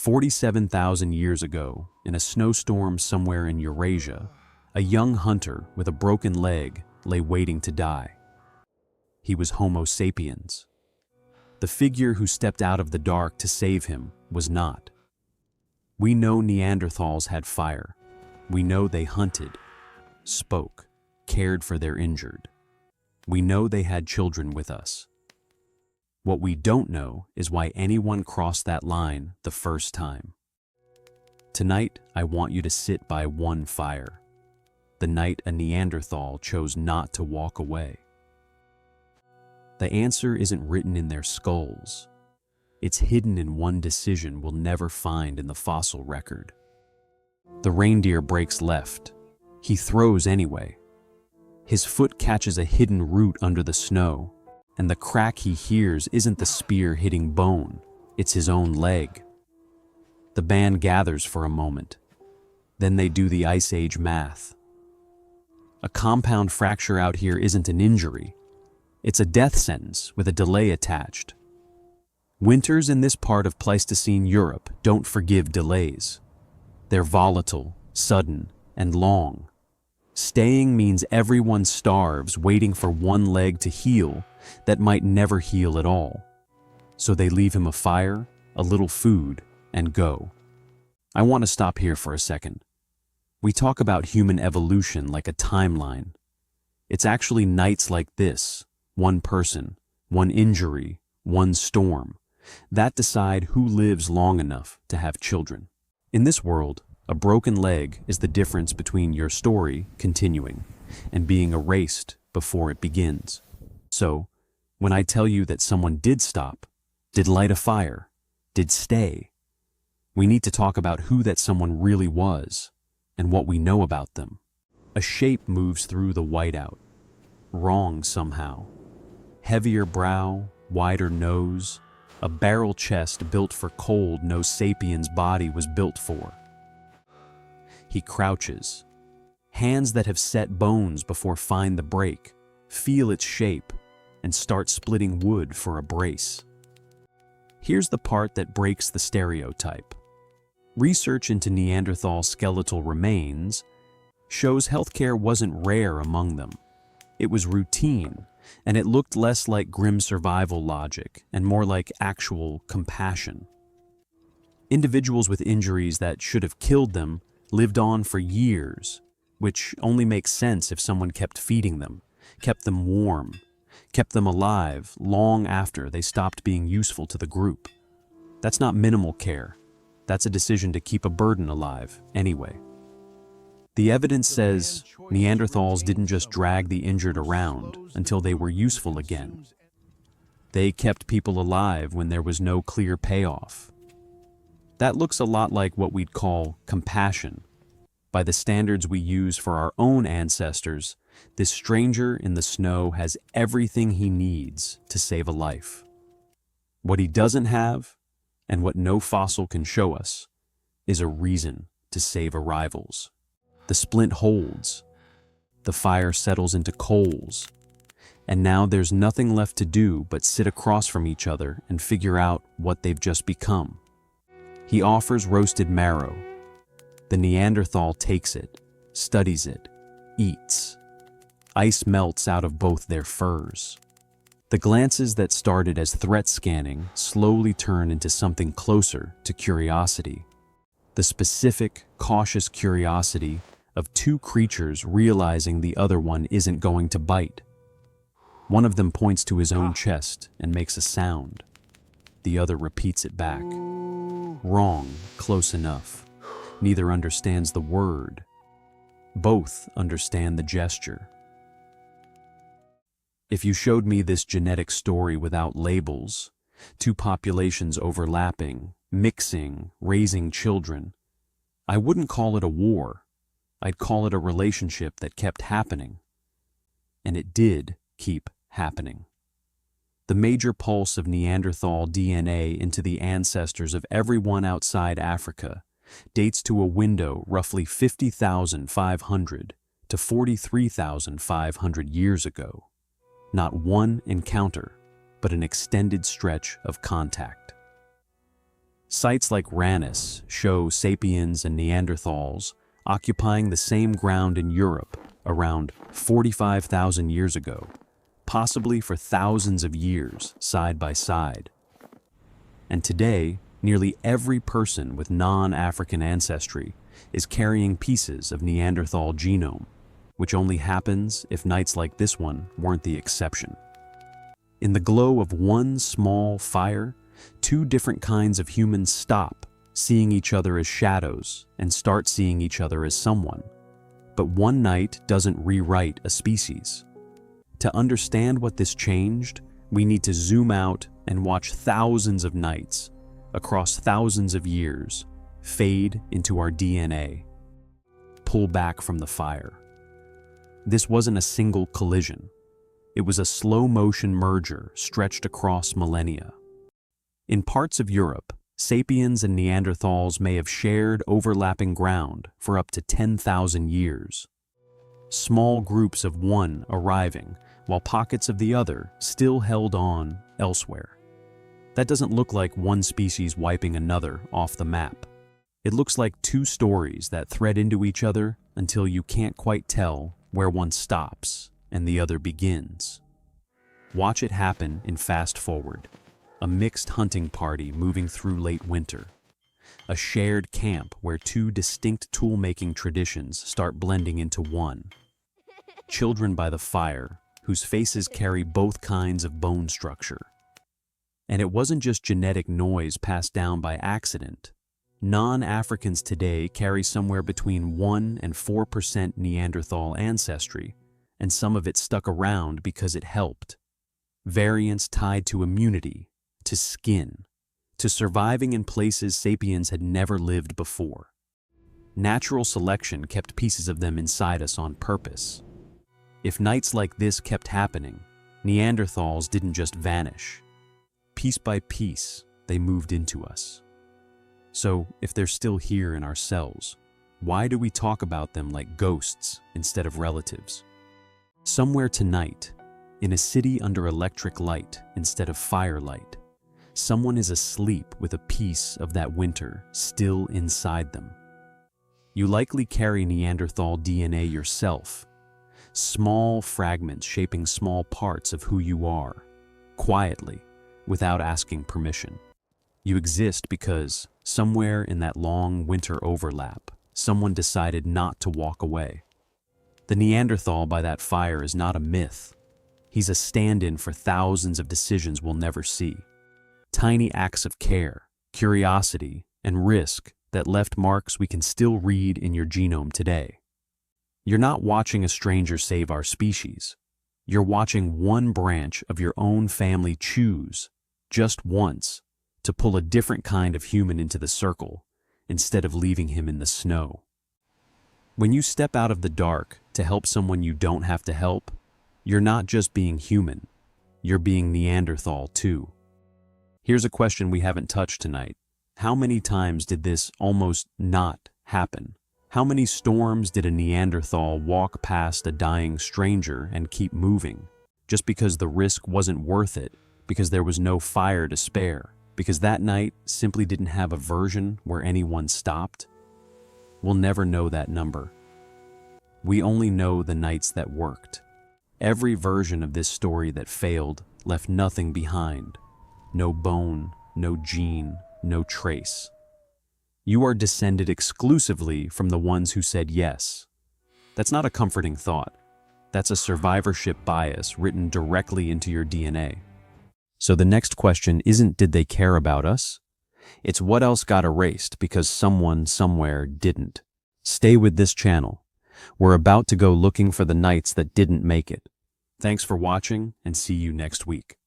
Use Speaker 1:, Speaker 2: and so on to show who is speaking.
Speaker 1: 47,000 years ago, in a snowstorm somewhere in Eurasia, a young hunter with a broken leg lay waiting to die. He was Homo Sapiens. The figure who stepped out of the dark to save him was not. We know Neanderthals had fire. We know they hunted, spoke, cared for their injured. We know they had children with us. What we don't know is why anyone crossed that line the first time. Tonight, I want you to sit by one fire, the night a Neanderthal chose not to walk away. The answer isn't written in their skulls. It's hidden in one decision we'll never find in the fossil record. The reindeer breaks left. He throws anyway. His foot catches a hidden root under the snow, and the crack he hears isn't the spear hitting bone, it's his own leg. The band gathers for a moment. Then they do the Ice Age math. A compound fracture out here isn't an injury. It's a death sentence with a delay attached. Winters in this part of Pleistocene Europe don't forgive delays. They're volatile, sudden, and long. Staying means everyone starves waiting for one leg to heal that might never heal at all. So they leave him a fire, a little food, and go. I want to stop here for a second. We talk about human evolution like a timeline. It's actually nights like this, one person, one injury, one storm, that decide who lives long enough to have children. In this world, a broken leg is the difference between your story continuing and being erased before it begins. So, when I tell you that someone did stop, did light a fire, did stay, we need to talk about who that someone really was and what we know about them. A shape moves through the whiteout. Wrong somehow. Heavier brow, wider nose, a barrel chest built for cold no sapien's body was built for. He crouches. Hands that have set bones before find the break, feel its shape, and start splitting wood for a brace. Here's the part that breaks the stereotype. Research into Neanderthal skeletal remains shows healthcare wasn't rare among them. It was routine, and it looked less like grim survival logic and more like actual compassion. Individuals with injuries that should have killed them lived on for years, which only makes sense if someone kept feeding them, kept them warm, kept them alive long after they stopped being useful to the group. That's not minimal care. That's a decision to keep a burden alive anyway. The evidence says Neanderthals didn't just drag the injured around until they were useful again. They kept people alive when there was no clear payoff. That looks a lot like what we'd call compassion. By the standards we use for our own ancestors, this stranger in the snow has everything he needs to save a life. What he doesn't have, and what no fossil can show us, is a reason to save arrivals. The splint holds. The fire settles into coals. And now there's nothing left to do but sit across from each other and figure out what they've just become. He offers roasted marrow. The Neanderthal takes it, studies it, eats. Ice melts out of both their furs. The glances that started as threat scanning slowly turn into something closer to curiosity. The specific, cautious curiosity of two creatures realizing the other one isn't going to bite. One of them points to his own chest and makes a sound. The other repeats it back. Wrong, close enough. Neither understands the word. Both understand the gesture. If you showed me this genetic story without labels, two populations overlapping, mixing, raising children, I wouldn't call it a war. I'd call it a relationship that kept happening. And it did keep happening. The major pulse of Neanderthal DNA into the ancestors of everyone outside Africa dates to a window roughly 50,500 to 43,500 years ago. Not one encounter, but an extended stretch of contact. Sites like Rannis show sapiens and Neanderthals occupying the same ground in Europe around 45,000 years ago, possibly for thousands of years side by side. And today, nearly every person with non-African ancestry is carrying pieces of Neanderthal genome, which only happens if nights like this one weren't the exception. In the glow of one small fire, two different kinds of humans stop seeing each other as shadows and start seeing each other as someone. But one night doesn't rewrite a species. To understand what this changed, we need to zoom out and watch thousands of nights across thousands of years fade into our DNA. Pull back from the fire. This wasn't a single collision. It was a slow-motion merger stretched across millennia. In parts of Europe, sapiens and Neanderthals may have shared overlapping ground for up to 10,000 years. Small groups of one arriving, while pockets of the other still held on elsewhere. That doesn't look like one species wiping another off the map. It looks like two stories that thread into each other until you can't quite tell where one stops and the other begins. Watch it happen in fast forward. A mixed hunting party moving through late winter. A shared camp where two distinct tool-making traditions start blending into one. Children by the fire, whose faces carry both kinds of bone structure. And it wasn't just genetic noise passed down by accident. Non-Africans today carry somewhere between 1% and 4% Neanderthal ancestry, and some of it stuck around because it helped. Variants tied to immunity, to skin, to surviving in places sapiens had never lived before. Natural selection kept pieces of them inside us on purpose. If nights like this kept happening, Neanderthals didn't just vanish. Piece by piece, they moved into us. So, if they're still here in our cells, why do we talk about them like ghosts instead of relatives? Somewhere tonight, in a city under electric light instead of firelight, someone is asleep with a piece of that winter still inside them. You likely carry Neanderthal DNA yourself, small fragments shaping small parts of who you are, quietly, without asking permission. You exist because, somewhere in that long winter overlap, someone decided not to walk away. The Neanderthal by that fire is not a myth. He's a stand-in for thousands of decisions we'll never see. Tiny acts of care, curiosity, and risk that left marks we can still read in your genome today. You're not watching a stranger save our species. You're watching one branch of your own family choose, just once, to pull a different kind of human into the circle instead of leaving him in the snow. When you step out of the dark to help someone you don't have to help, you're not just being human, you're being Neanderthal too. Here's a question we haven't touched tonight. How many times did this almost not happen? How many storms did a Neanderthal walk past a dying stranger and keep moving, just because the risk wasn't worth it, because there was no fire to spare, because that night simply didn't have a version where anyone stopped? We'll never know that number. We only know the nights that worked. Every version of this story that failed left nothing behind. No bone, no gene, no trace. You are descended exclusively from the ones who said yes. That's not a comforting thought. That's a survivorship bias written directly into your DNA. So the next question isn't did they care about us? It's what else got erased because someone somewhere didn't. Stay with this channel. We're about to go looking for the nights that didn't make it. Thanks for watching and see you next week.